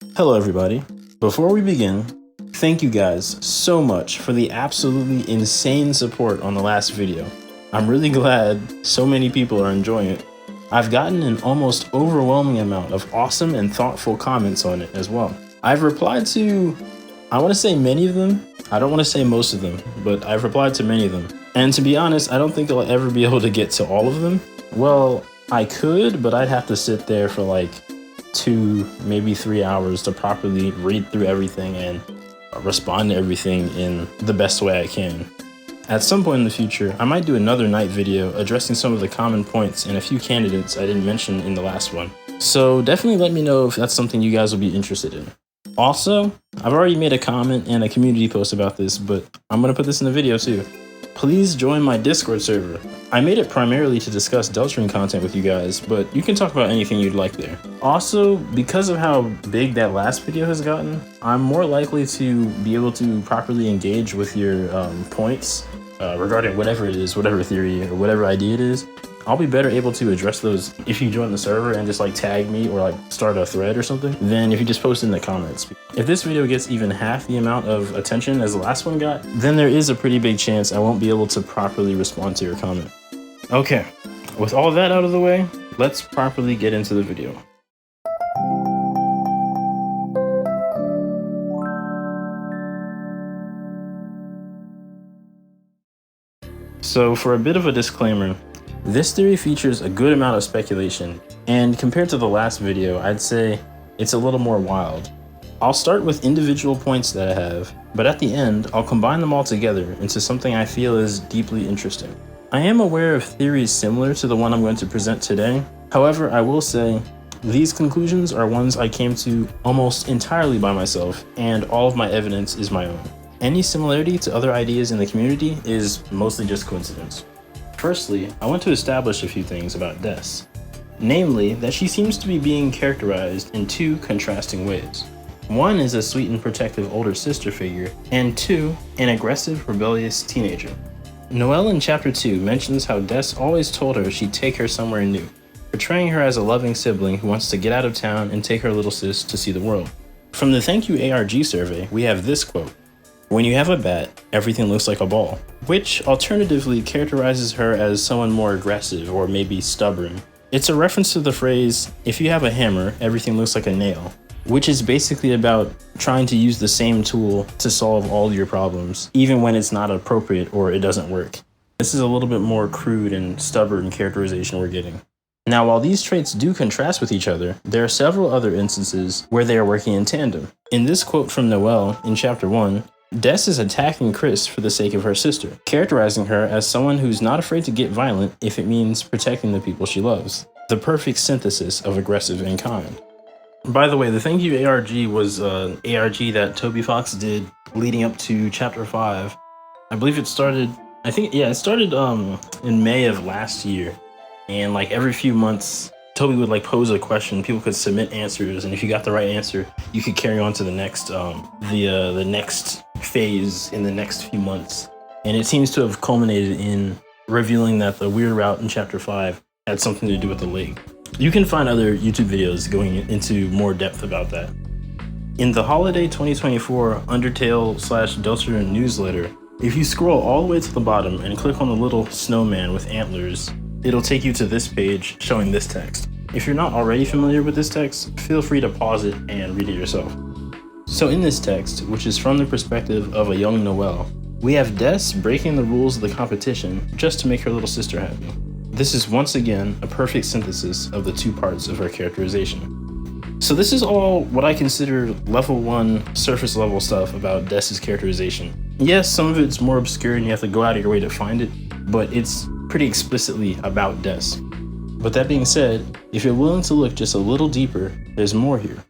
Hello everybody. Before we begin, thank you guys so much for the absolutely insane support on the last video. I'm really glad so many people are enjoying it. I've gotten an almost overwhelming amount of awesome and thoughtful comments on it as well. I've replied to, I want to say many of them. I don't want to say most of them, but I've replied to many of them. And to be honest, I don't think I'll ever be able to get to all of them. Well, I could, but I'd have to sit there for like 2, maybe 3 hours to properly read through everything and respond to everything in the best way I can. At some point in the future, I might do another night video addressing some of the common points and a few candidates I didn't mention in the last one. So definitely let me know if that's something you guys will be interested in. Also, I've already made a comment and a community post about this, but I'm going to put this in the video too. Please join my Discord server. I made it primarily to discuss Deltarune content with you guys, but you can talk about anything you'd like there. Also, because of how big that last video has gotten, I'm more likely to be able to properly engage with your points regarding whatever it is, whatever theory or whatever idea it is. I'll be better able to address those if you join the server and just like tag me or like start a thread or something than if you just post in the comments. If this video gets even half the amount of attention as the last one got, then there is a pretty big chance I won't be able to properly respond to your comment. Okay, with all that out of the way, let's properly get into the video. So for a bit of a disclaimer, this theory features a good amount of speculation, and compared to the last video, I'd say it's a little more wild. I'll start with individual points that I have, but at the end, I'll combine them all together into something I feel is deeply interesting. I am aware of theories similar to the one I'm going to present today. However, I will say, these conclusions are ones I came to almost entirely by myself, and all of my evidence is my own. Any similarity to other ideas in the community is mostly just coincidence. Firstly, I want to establish a few things about Dess. Namely, that she seems to be being characterized in 2 contrasting ways. One is a sweet and protective older sister figure, and 2, an aggressive, rebellious teenager. Noelle in chapter 2 mentions how Dess always told her she'd take her somewhere new, portraying her as a loving sibling who wants to get out of town and take her little sis to see the world. From the Thank You ARG survey, we have this quote: "When you have a bat, everything looks like a ball," which alternatively characterizes her as someone more aggressive or maybe stubborn. It's a reference to the phrase, "If you have a hammer, everything looks like a nail," which is basically about trying to use the same tool to solve all your problems, even when it's not appropriate or it doesn't work. This is a little bit more crude and stubborn characterization we're getting. Now, while these traits do contrast with each other, there are several other instances where they are working in tandem. In this quote from Noelle in chapter 1, Dess is attacking Chris for the sake of her sister, characterizing her as someone who's not afraid to get violent if it means protecting the people she loves. The perfect synthesis of aggressive and kind. By the way, the Thank You ARG was an ARG that Toby Fox did leading up to chapter 5. I believe it started, it started in May of last year. And like every few months, Toby would like pose a question, people could submit answers, and if you got the right answer, you could carry on to the next the next phase in the next few months. And it seems to have culminated in revealing that the weird route in chapter 5 had something to do with the lake. You can find other YouTube videos going into more depth about that. In the holiday 2024 Undertale/Deltarune newsletter, if you scroll all the way to the bottom and click on the little snowman with antlers, it'll take you to this page showing this text. If you're not already familiar with this text, feel free to pause it and read it yourself. So in this text, which is from the perspective of a young Noelle, we have Dess breaking the rules of the competition just to make her little sister happy. This is once again a perfect synthesis of the 2 parts of her characterization. So this is all what I consider level 1 surface level stuff about Dess's characterization. Yes, some of it's more obscure and you have to go out of your way to find it, but it's pretty explicitly about Dess. But that being said, if you're willing to look just a little deeper, there's more here.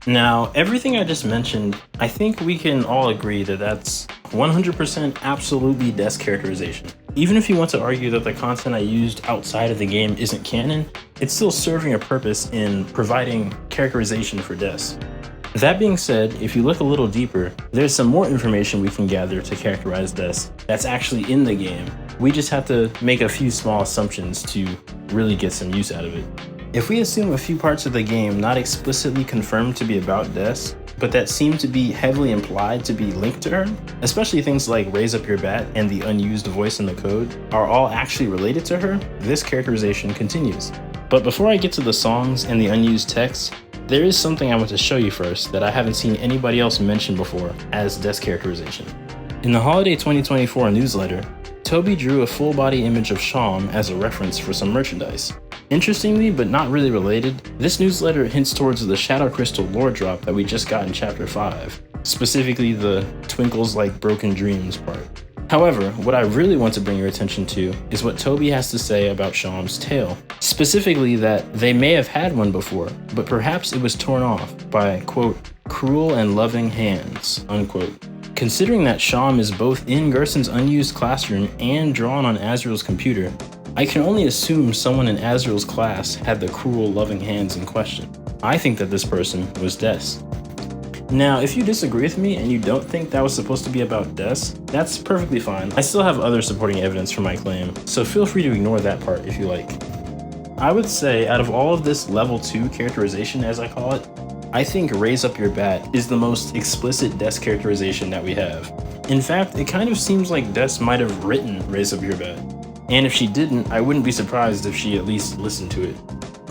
Now, everything I just mentioned, I think we can all agree that that's 100% absolutely Dess characterization. Even if you want to argue that the content I used outside of the game isn't canon, it's still serving a purpose in providing characterization for Dess. That being said, if you look a little deeper, there's some more information we can gather to characterize Dess that's actually in the game. We just have to make a few small assumptions to really get some use out of it. If we assume a few parts of the game not explicitly confirmed to be about Dess, but that seem to be heavily implied to be linked to her, especially things like raise up your bat and the unused voice in the code, are all actually related to her, this characterization continues. But before I get to the songs and the unused text, there is something I want to show you first that I haven't seen anybody else mention before as Dess characterization. In the Holiday 2024 newsletter, Toby drew a full body image of Sham as a reference for some merchandise. Interestingly, but not really related, this newsletter hints towards the Shadow Crystal lore drop that we just got in Chapter 5, specifically the Twinkles Like Broken Dreams part. However, what I really want to bring your attention to is what Toby has to say about Sham's tail, specifically that they may have had one before, but perhaps it was torn off by, quote, cruel and loving hands, unquote. Considering that Sham is both in Gerson's unused classroom and drawn on Azrael's computer, I can only assume someone in Azrael's class had the cruel, loving hands in question. I think that this person was Dess. Now, if you disagree with me and you don't think that was supposed to be about Dess, that's perfectly fine. I still have other supporting evidence for my claim, so feel free to ignore that part if you like. I would say, out of all of this level 2 characterization, as I call it, I think Raise Up Your Bat is the most explicit Dess characterization that we have. In fact, it kind of seems like Dess might have written Raise Up Your Bat. And if she didn't, I wouldn't be surprised if she at least listened to it.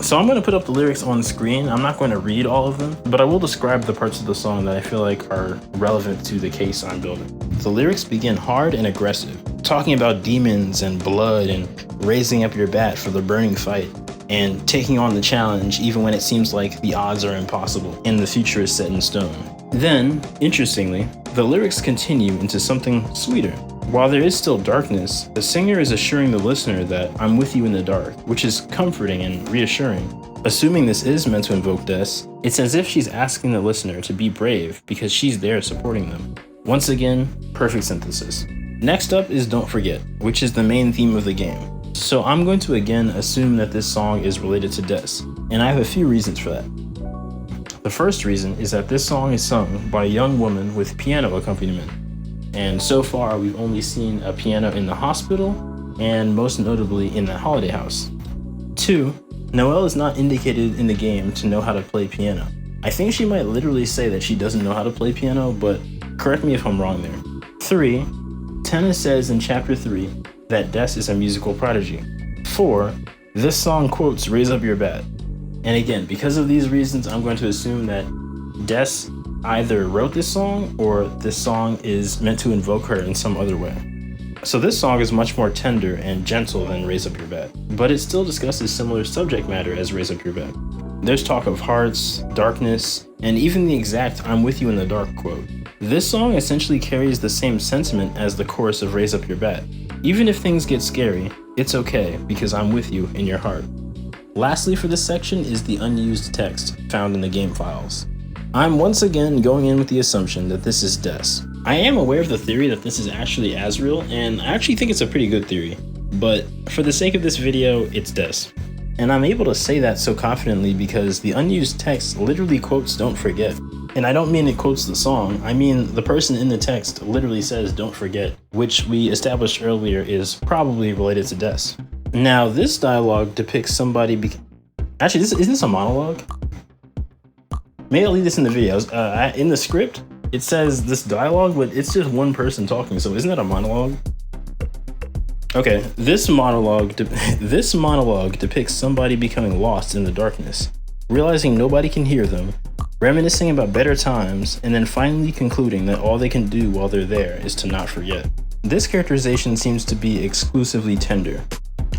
So I'm going to put up the lyrics on screen. I'm not going to read all of them, but I will describe the parts of the song that I feel like are relevant to the case I'm building. The lyrics begin hard and aggressive, talking about demons and blood and raising up your bat for the burning fight, and taking on the challenge even when it seems like the odds are impossible and the future is set in stone. Then, interestingly, the lyrics continue into something sweeter. While there is still darkness, the singer is assuring the listener that I'm with you in the dark, which is comforting and reassuring. Assuming this is meant to invoke Dess, it's as if she's asking the listener to be brave because she's there supporting them. Once again, perfect synthesis. Next up is Don't Forget, which is the main theme of the game. So I'm going to again assume that this song is related to Dess, and I have a few reasons for that. The first reason is that this song is sung by a young woman with piano accompaniment. And so far, we've only seen a piano in the hospital, and most notably in the holiday house. 2, Noelle is not indicated in the game to know how to play piano. I think she might literally say that she doesn't know how to play piano, but correct me if I'm wrong there. 3, Tenna says in Chapter 3 that Dess is a musical prodigy. 4, this song quotes Raise Up Your Bat. And again, because of these reasons, I'm going to assume that Dess either wrote this song or this song is meant to invoke her in some other way. So this song is much more tender and gentle than Raise Up Your Bat, but it still discusses similar subject matter as Raise Up Your Bat. There's talk of hearts, darkness, and even the exact I'm with you in the dark quote. This song essentially carries the same sentiment as the chorus of Raise Up Your Bat. Even if things get scary, it's okay because I'm with you in your heart. Lastly for this section is the unused text found in the game files. I'm once again going in with the assumption that this is Dess. I am aware of the theory that this is actually Azrael, and I actually think it's a pretty good theory, but for the sake of this video, it's Dess. And I'm able to say that so confidently because the unused text literally quotes Don't Forget. And I don't mean it quotes the song, I mean the person in the text literally says Don't Forget, which we established earlier is probably related to Dess. Now this dialogue depicts somebody Actually, isn't this a monologue? Maybe I'll leave this in the videos. In the script, it says this dialogue, but it's just one person talking, so isn't that a monologue? Okay, this monologue depicts somebody becoming lost in the darkness, realizing nobody can hear them, reminiscing about better times, and then finally concluding that all they can do while they're there is to not forget. This characterization seems to be exclusively tender.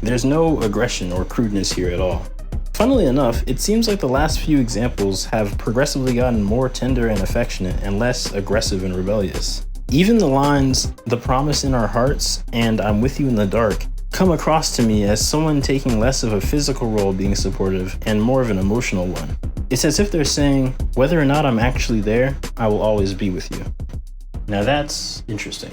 There's no aggression or crudeness here at all. Funnily enough, it seems like the last few examples have progressively gotten more tender and affectionate and less aggressive and rebellious. Even the lines, "The promise in our hearts" and "I'm with you in the dark" come across to me as someone taking less of a physical role being supportive and more of an emotional one. It's as if they're saying, whether or not I'm actually there, I will always be with you. Now that's interesting.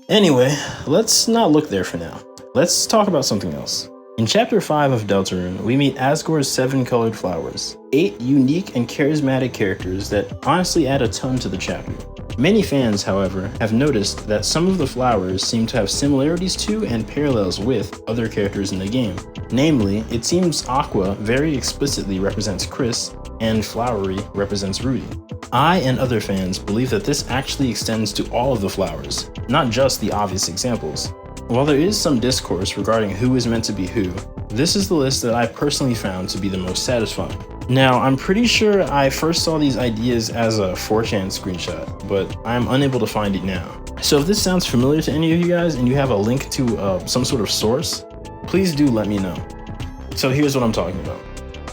Anyway, let's not look there for now. Let's talk about something else. In Chapter 5 of Deltarune, we meet Asgore's 7 colored flowers, 8 unique and charismatic characters that honestly add a ton to the chapter. Many fans, however, have noticed that some of the flowers seem to have similarities to and parallels with other characters in the game. Namely, it seems Aqua very explicitly represents Chris, and Flowery represents Rudy. I and other fans believe that this actually extends to all of the flowers, not just the obvious examples. While there is some discourse regarding who is meant to be who, this is the list that I personally found to be the most satisfying. Now, I'm pretty sure I first saw these ideas as a 4chan screenshot, but I'm unable to find it now. So if this sounds familiar to any of you guys and you have a link to some sort of source, please do let me know. So here's what I'm talking about.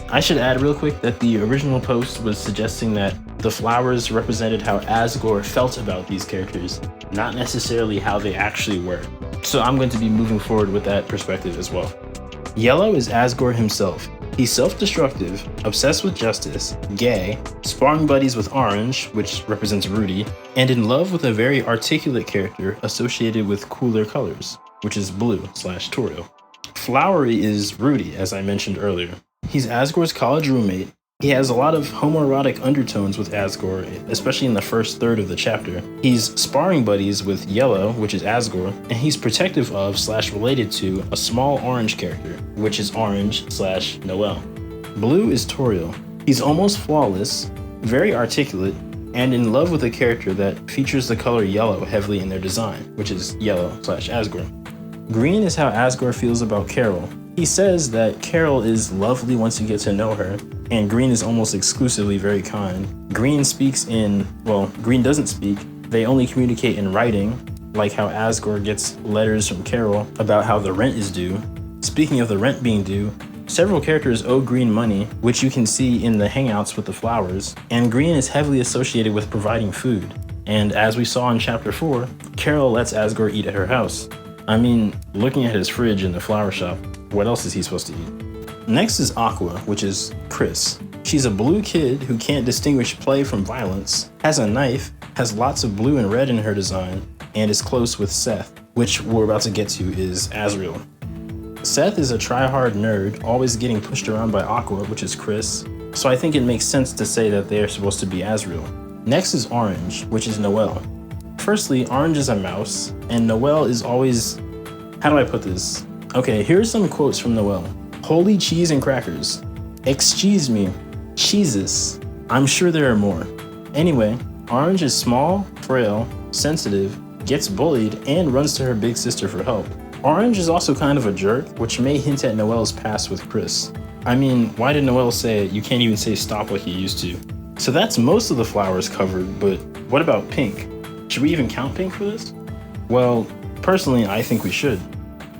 I should add real quick that the original post was suggesting that the flowers represented how Asgore felt about these characters, not necessarily how they actually were. So I'm going to be moving forward with that perspective as well. Yellow is Asgore himself. He's self-destructive, obsessed with justice, gay, sparring buddies with Orange, which represents Rudy, and in love with a very articulate character associated with cooler colors, which is blue/Toriel. Flowery is Rudy, as I mentioned earlier. He's Asgore's college roommate. He has a lot of homoerotic undertones with Asgore, especially in the first third of the chapter. He's sparring buddies with Yellow, which is Asgore, and he's protective of/related to a small orange character, which is Orange/Noelle. Blue is Toriel. He's almost flawless, very articulate, and in love with a character that features the color yellow heavily in their design, which is Yellow/Asgore. Green is how Asgore feels about Carol. He says that Carol is lovely once you get to know her, and Green is almost exclusively very kind. Green doesn't speak, they only communicate in writing, like how Asgore gets letters from Carol about how the rent is due. Speaking of the rent being due, several characters owe Green money, which you can see in the hangouts with the flowers, and Green is heavily associated with providing food. And as we saw in Chapter 4, Carol lets Asgore eat at her house. I mean, looking at his fridge in the flower shop, what else is he supposed to eat? Next is Aqua, which is Chris. She's a blue kid who can't distinguish play from violence, has a knife, has lots of blue and red in her design, and is close with Seth, which we're about to get to is Azriel. Seth is a try-hard nerd, always getting pushed around by Aqua, which is Chris, so I think it makes sense to say that they are supposed to be Azriel. Next is Orange, which is Noelle. Firstly, Orange is a mouse, and Noelle is always... how do I put this? Okay, here are some quotes from Noelle. Holy cheese and crackers. Excuse me. Jesus. I'm sure there are more. Anyway, Orange is small, frail, sensitive, gets bullied, and runs to her big sister for help. Orange is also kind of a jerk, which may hint at Noelle's past with Chris. I mean, why did Noelle say you can't even say stop like you used to? So that's most of the flowers covered, but what about Pink? Should we even count Pink for this? Well, personally, I think we should.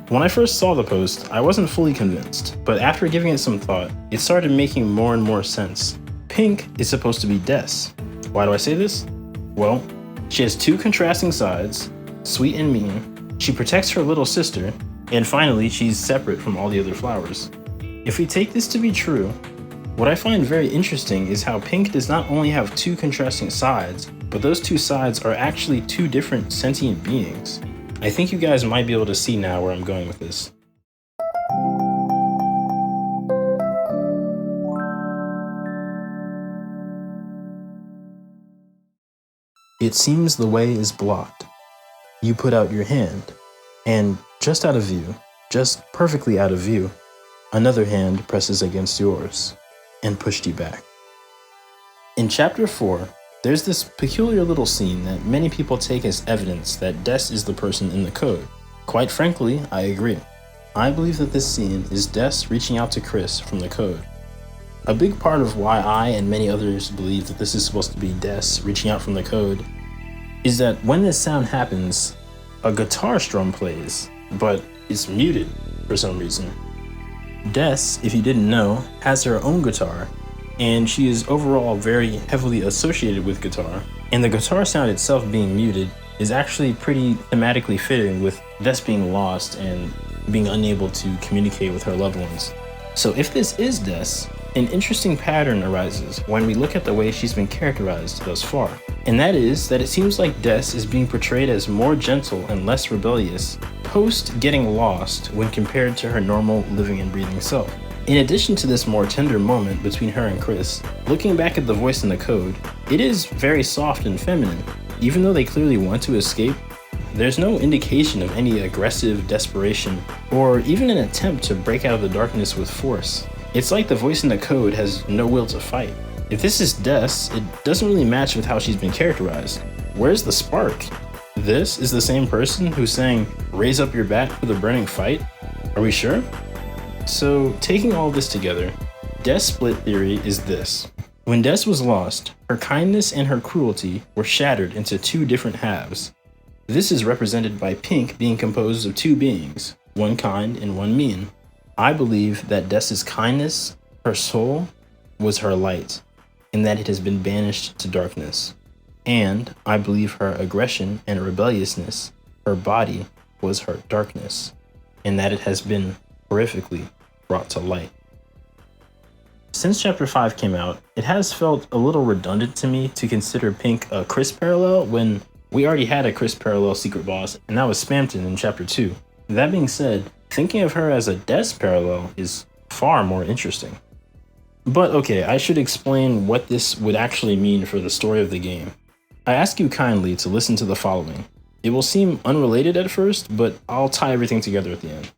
When I first saw the post, I wasn't fully convinced, but after giving it some thought, it started making more and more sense. Pink is supposed to be Dess. Why do I say this? Well, she has 2 contrasting sides, sweet and mean, she protects her little sister, and finally, she's separate from all the other flowers. If we take this to be true, what I find very interesting is how Pink does not only have 2 contrasting sides, but those 2 sides are actually 2 different sentient beings. I think you guys might be able to see now where I'm going with this. It seems the way is blocked. You put out your hand, and just out of view, just perfectly out of view, another hand presses against yours and pushed you back. In Chapter 4, there's this peculiar little scene that many people take as evidence that Dess is the person in the code. Quite frankly, I agree. I believe that this scene is Dess reaching out to Chris from the code. A big part of why I and many others believe that this is supposed to be Dess reaching out from the code is that when this sound happens, a guitar strum plays, but it's muted for some reason. Dess, if you didn't know, has her own guitar, and she is overall very heavily associated with guitar, and the guitar sound itself being muted is actually pretty thematically fitting with Dess being lost and being unable to communicate with her loved ones. So if this is Dess, an interesting pattern arises when we look at the way she's been characterized thus far. And that is that it seems like Dess is being portrayed as more gentle and less rebellious post getting lost when compared to her normal living and breathing self. In addition to this more tender moment between her and Chris, looking back at the voice in the code, it is very soft and feminine. Even though they clearly want to escape, there's no indication of any aggressive desperation or even an attempt to break out of the darkness with force. It's like the voice in the code has no will to fight. If this is Dess, it doesn't really match with how she's been characterized. Where's the spark? This is the same person who's saying, "Raise up your bat for the burning fight"? Are we sure? So, taking all this together, Dess' split theory is this. When Dess was lost, her kindness and her cruelty were shattered into two different halves. This is represented by Pink being composed of two beings, one kind and one mean. I believe that Dess's kindness, her soul, was her light, and that it has been banished to darkness. And I believe her aggression and rebelliousness, her body, was her darkness, and that it has been horrifically brought to light. Since Chapter 5 came out, it has felt a little redundant to me to consider Pink a Chris parallel when we already had a Chris parallel secret boss, and that was Spamton in Chapter 2. That being said, thinking of her as a Dess parallel is far more interesting. But okay, I should explain what this would actually mean for the story of the game. I ask you kindly to listen to the following. It will seem unrelated at first, but I'll tie everything together at the end.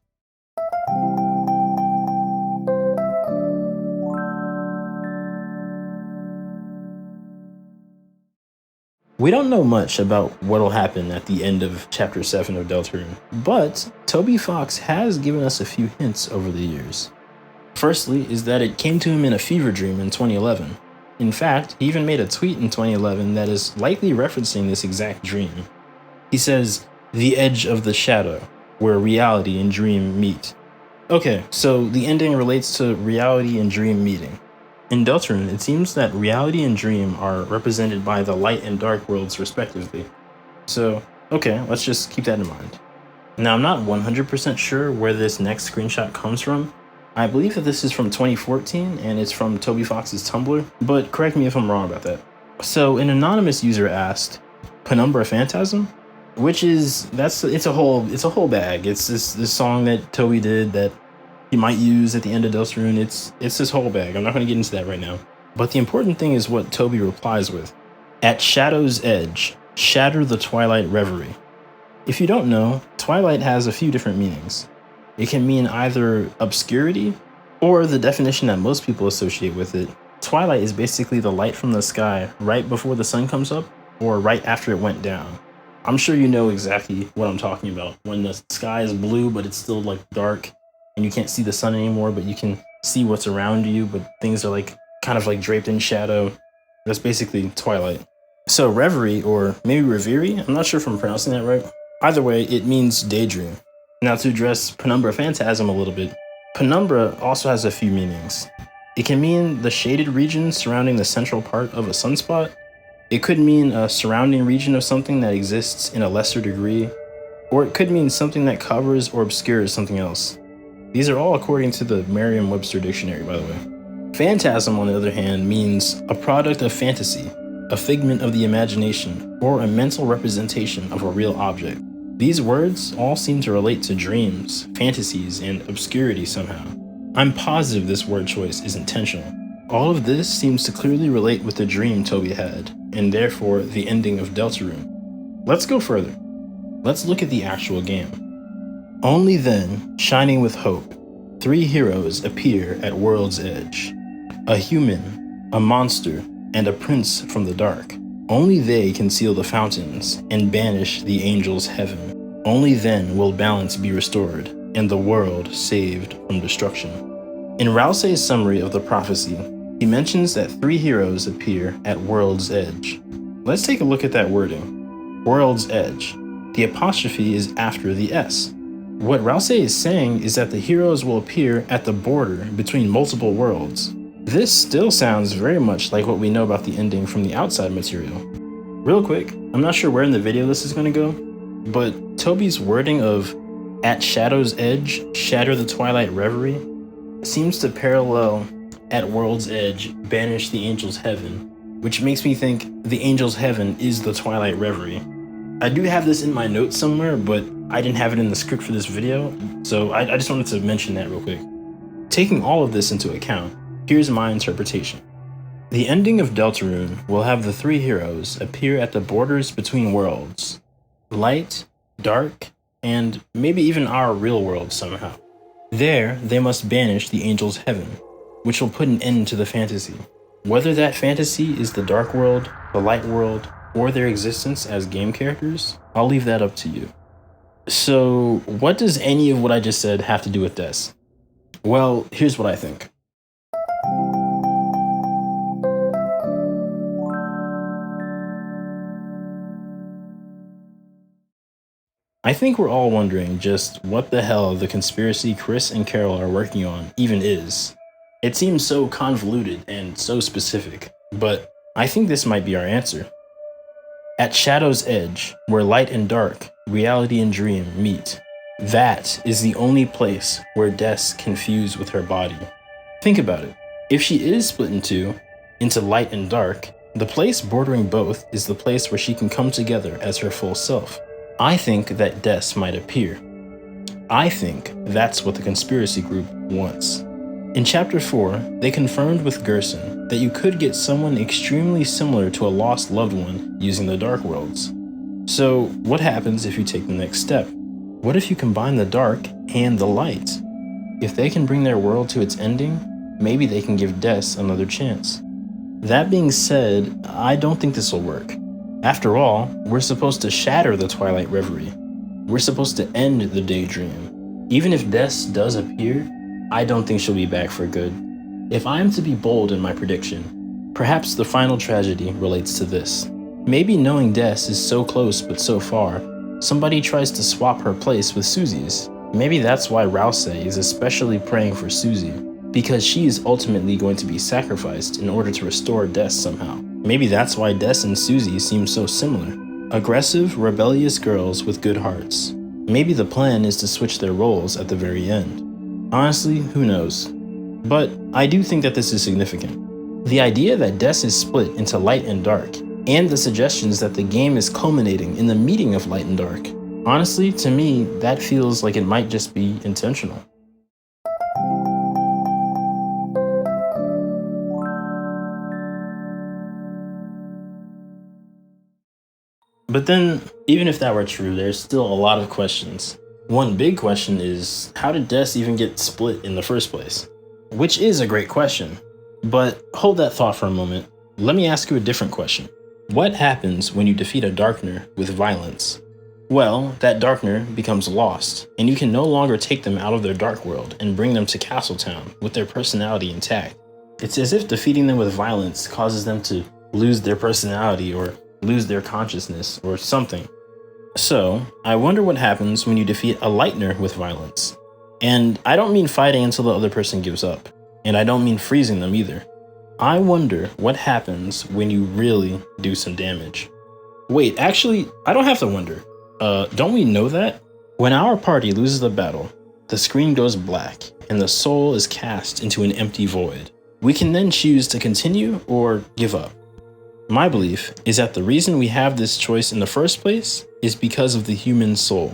We don't know much about what'll happen at the end of Chapter 7 of Deltarune, but Toby Fox has given us a few hints over the years. Firstly is that it came to him in a fever dream in 2011. In fact, he even made a tweet in 2011 that is likely referencing this exact dream. He says, "The edge of the shadow, where reality and dream meet." Okay, so the ending relates to reality and dream meeting. In Deltarune, it seems that reality and dream are represented by the light and dark worlds respectively. So, okay, let's just keep that in mind. Now, I'm not 100% sure where this next screenshot comes from. I believe that this is from 2014 and it's from Toby Fox's Tumblr, but correct me if I'm wrong about that. So, an anonymous user asked, "Penumbra Phantasm?" Which is, it's a whole bag. It's this song that Toby did that he might use at the end of Deltarune. It's this whole bag. I'm not going to get into that right now. But the important thing is what Toby replies with. "At Shadow's edge, shatter the twilight reverie." If you don't know, twilight has a few different meanings. It can mean either obscurity, or the definition that most people associate with it. Twilight is basically the light from the sky right before the sun comes up, or right after it went down. I'm sure you know exactly what I'm talking about. When the sky is blue, but it's still like dark, and you can't see the sun anymore, but you can see what's around you, but things are like kind of like draped in shadow. That's basically twilight. So reverie, or maybe reverie, I'm not sure if I'm pronouncing that right. Either way, it means daydream. Now to address Penumbra Phantasm a little bit, penumbra also has a few meanings. It can mean the shaded region surrounding the central part of a sunspot. It could mean a surrounding region of something that exists in a lesser degree, or it could mean something that covers or obscures something else. These are all according to the Merriam-Webster dictionary, by the way. Phantasm, on the other hand, means a product of fantasy, a figment of the imagination, or a mental representation of a real object. These words all seem to relate to dreams, fantasies, and obscurity somehow. I'm positive this word choice is intentional. All of this seems to clearly relate with the dream Toby had, and therefore the ending of Deltarune. Let's go further. Let's look at the actual game. Only then, shining with hope, three heroes appear at World's Edge. A human, a monster, and a prince from the dark. Only they can seal the fountains and banish the angels' heaven. Only then will balance be restored and the world saved from destruction. In Rousey's summary of the prophecy, he mentions that three heroes appear at World's Edge. Let's take a look at that wording. World's Edge. The apostrophe is after the S. What Rousey is saying is that the heroes will appear at the border between multiple worlds. This still sounds very much like what we know about the ending from the outside material. Real quick, I'm not sure where in the video this is going to go, but Toby's wording of "at Shadow's edge, shatter the twilight reverie" seems to parallel at World's Edge banish the Angel's Heaven, which makes me think the Angel's Heaven is the Twilight Reverie. I do have this in my notes somewhere, but I didn't have it in the script for this video, so I just wanted to mention that real quick. Taking all of this into account, here's my interpretation. The ending of Deltarune will have the three heroes appear at the borders between worlds. Light, dark, and maybe even our real world somehow. There, they must banish the Angel's Heaven, which will put an end to the fantasy. Whether that fantasy is the dark world, the light world, or their existence as game characters, I'll leave that up to you. So, what does any of what I just said have to do with Dess? Well, here's what I think. I think we're all wondering just what the hell the conspiracy Chris and Carol are working on even is. It seems so convoluted and so specific, but I think this might be our answer. At Shadow's Edge, where light and dark, reality and dream meet, that is the only place where Dess can fuse with her body. Think about it. If she is split in two, into light and dark, the place bordering both is the place where she can come together as her full self. I think that Dess might appear. I think that's what the conspiracy group wants. In Chapter 4, they confirmed with Gerson that you could get someone extremely similar to a lost loved one using the Dark Worlds. So, what happens if you take the next step? What if you combine the dark and the light? If they can bring their world to its ending, maybe they can give Dess another chance. That being said, I don't think this will work. After all, we're supposed to shatter the Twilight Reverie. We're supposed to end the daydream. Even if Dess does appear, I don't think she'll be back for good. If I am to be bold in my prediction, perhaps the final tragedy relates to this. Maybe knowing Dess is so close but so far, somebody tries to swap her place with Susie's. Maybe that's why Rouse is especially praying for Susie, because she is ultimately going to be sacrificed in order to restore Dess somehow. Maybe that's why Dess and Susie seem so similar. Aggressive, rebellious girls with good hearts. Maybe the plan is to switch their roles at the very end. Honestly, who knows? But I do think that this is significant. The idea that Dess is split into light and dark, and the suggestions that the game is culminating in the meeting of light and dark. Honestly, to me, that feels like it might just be intentional. But then, even if that were true, there's still a lot of questions. One big question is, how did Dess even get split in the first place? Which is a great question. But hold that thought for a moment. Let me ask you a different question. What happens when you defeat a Darkner with violence? Well, that Darkner becomes lost, and you can no longer take them out of their dark world and bring them to Castletown with their personality intact. It's as if defeating them with violence causes them to lose their personality or lose their consciousness or something. So, I wonder what happens when you defeat a Lightner with violence. And I don't mean fighting until the other person gives up, and I don't mean freezing them either. I wonder what happens when you really do some damage. Wait, actually, I don't have to wonder. Don't we know that? When our party loses the battle, the screen goes black, and the soul is cast into an empty void. We can then choose to continue or give up. My belief is that the reason we have this choice in the first place is because of the human soul.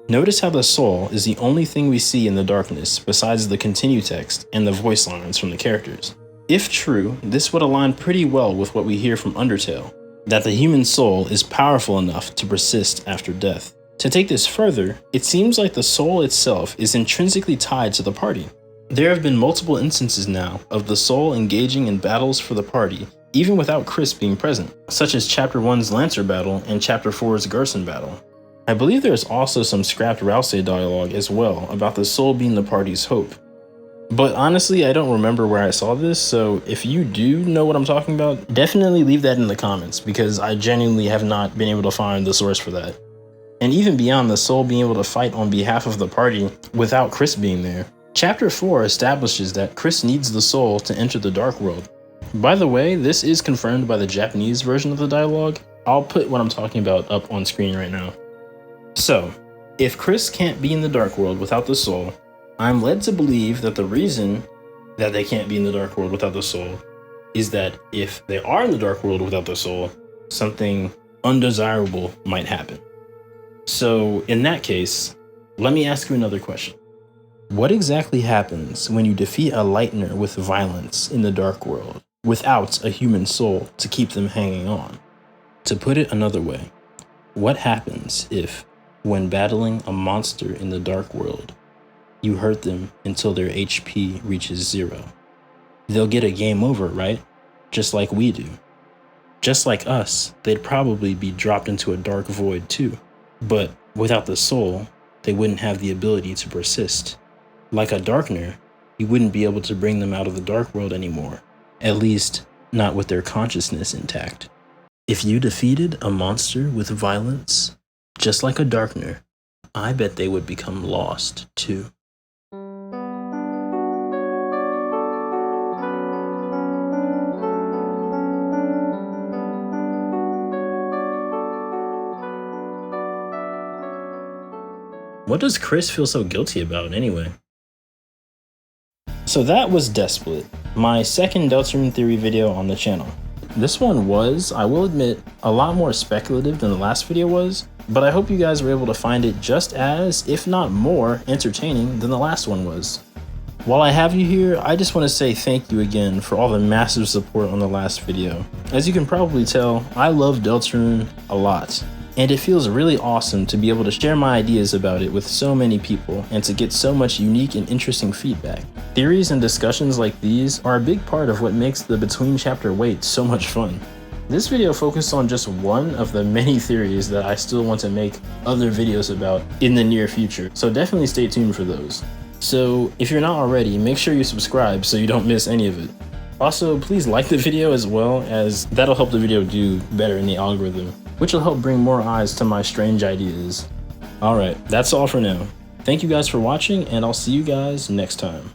Notice how the soul is the only thing we see in the darkness besides the continue text and the voice lines from the characters. If true, this would align pretty well with what we hear from Undertale, that the human soul is powerful enough to persist after death. To take this further, it seems like the soul itself is intrinsically tied to the party. There have been multiple instances now of the soul engaging in battles for the party even without Chris being present, such as Chapter 1's Lancer battle and Chapter 4's Gerson battle. I believe there is also some scrapped Rouse dialogue as well about the soul being the party's hope. But honestly, I don't remember where I saw this, so if you do know what I'm talking about, definitely leave that in the comments, because I genuinely have not been able to find the source for that. And even beyond the soul being able to fight on behalf of the party without Chris being there, Chapter 4 establishes that Chris needs the soul to enter the Dark World. By the way, this is confirmed by the Japanese version of the dialogue. I'll put what I'm talking about up on screen right now. So, if Chris can't be in the Dark World without the soul, I'm led to believe that the reason that they can't be in the dark world without the soul is that if they are in the dark world without the soul, something undesirable might happen. So in that case, let me ask you another question. What exactly happens when you defeat a lightner with violence in the dark world without a human soul to keep them hanging on? To put it another way, what happens if, when battling a monster in the dark world, you hurt them until their HP reaches 0? They'll get a game over, right? Just like we do. Just like us, they'd probably be dropped into a dark void too. But without the soul, they wouldn't have the ability to persist. Like a darkner, you wouldn't be able to bring them out of the dark world anymore. At least, not with their consciousness intact. If you defeated a monster with violence, just like a darkner, I bet they would become lost too. What does Chris feel so guilty about anyway? So that was Desplit, my second Deltarune theory video on the channel. This one was, I will admit, a lot more speculative than the last video was, but I hope you guys were able to find it just as, if not more, entertaining than the last one was. While I have you here, I just want to say thank you again for all the massive support on the last video. As you can probably tell, I love Deltarune a lot. And it feels really awesome to be able to share my ideas about it with so many people and to get so much unique and interesting feedback. Theories and discussions like these are a big part of what makes the between chapter wait so much fun. This video focused on just one of the many theories that I still want to make other videos about in the near future, so definitely stay tuned for those. So if you're not already, make sure you subscribe so you don't miss any of it. Also, please like the video as well, as that'll help the video do better in the algorithm, which will help bring more eyes to my strange ideas. Alright, that's all for now. Thank you guys for watching, and I'll see you guys next time.